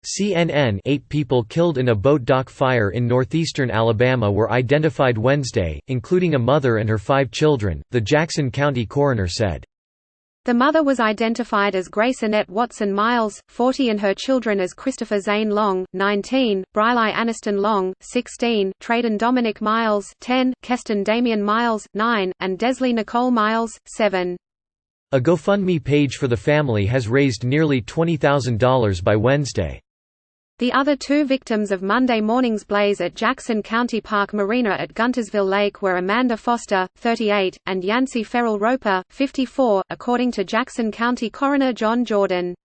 CNN 8 people killed in a boat dock fire in northeastern Alabama were identified Wednesday, including a mother and her 5 children, the Jackson County coroner said. The mother was identified as Grace Annette Watson Miles, 40, and her children as Christopher Zane Long, 19, Briley Aniston Long, 16, Trayden Dominic Miles, 10, Keston Damian Miles, 9, and Desley Nicole Miles, 7. A GoFundMe page for the family has raised nearly $20,000 by Wednesday. The other 2 victims of Monday morning's blaze at Jackson County Park Marina at Guntersville Lake were Amanda Foster, 38, and Yancey Farrell Roper, 54, according to Jackson County coroner John Jordan.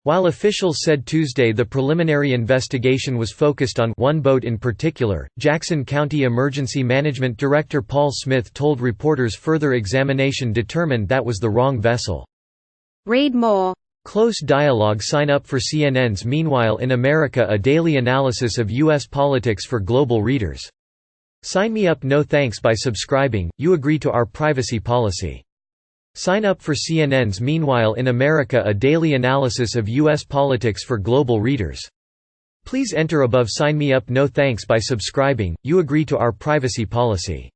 While officials said Tuesday the preliminary investigation was focused on one boat in particular, Jackson County Emergency Management Director Paul Smith told reporters further examination determined that was the wrong vessel. Read more. Close dialogue. Sign up for CNN's Meanwhile in America, a daily analysis of U.S. politics for global readers. Sign me up. No thanks. By subscribing, you agree to our privacy policy. Sign up for CNN's Meanwhile in America, a daily analysis of U.S. politics for global readers. Please enter above. Sign me up. No thanks. By subscribing, you agree to our privacy policy.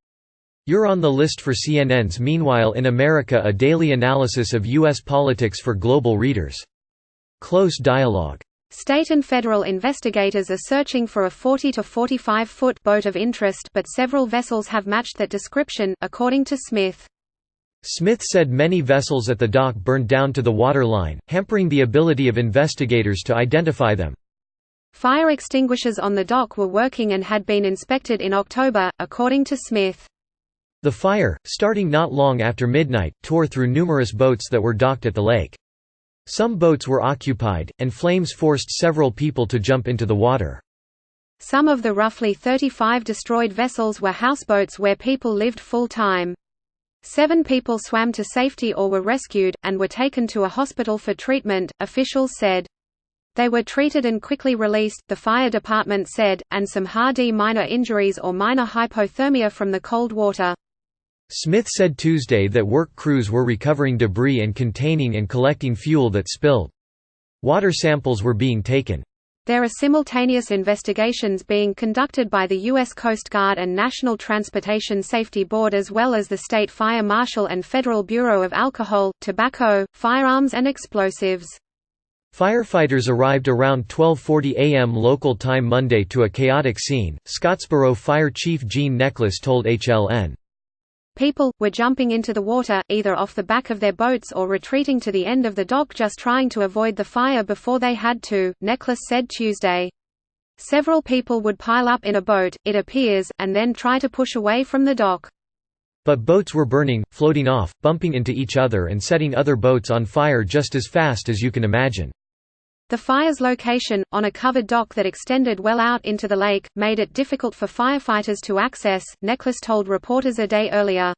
You're on the list for CNN's Meanwhile in America, a daily analysis of U.S. politics for global readers. Close dialogue. State and federal investigators are searching for a 40 to 45-foot boat of interest, but several vessels have matched that description, according to Smith. Smith said many vessels at the dock burned down to the water line, hampering the ability of investigators to identify them. Fire extinguishers on the dock were working and had been inspected in October, according to Smith. The fire, starting not long after midnight, tore through numerous boats that were docked at the lake. Some boats were occupied, and flames forced several people to jump into the water. Some of the roughly 35 destroyed vessels were houseboats where people lived full-time. 7 people swam to safety or were rescued, and were taken to a hospital for treatment, officials said. They were treated and quickly released, the fire department said, and some hardy minor injuries or minor hypothermia from the cold water. Smith said Tuesday that work crews were recovering debris and containing and collecting fuel that spilled. Water samples were being taken. There are simultaneous investigations being conducted by the U.S. Coast Guard and National Transportation Safety Board, as well as the State Fire Marshal and Federal Bureau of Alcohol, Tobacco, Firearms and Explosives. Firefighters arrived around 12:40 a.m. local time Monday to a chaotic scene, Scottsboro Fire Chief Gene Necklace told HLN. People were jumping into the water, either off the back of their boats or retreating to the end of the dock, just trying to avoid the fire before they had to, Necklace said Tuesday. Several people would pile up in a boat, it appears, and then try to push away from the dock. But boats were burning, floating off, bumping into each other and setting other boats on fire just as fast as you can imagine. The fire's location, on a covered dock that extended well out into the lake, made it difficult for firefighters to access, Necklace told reporters a day earlier.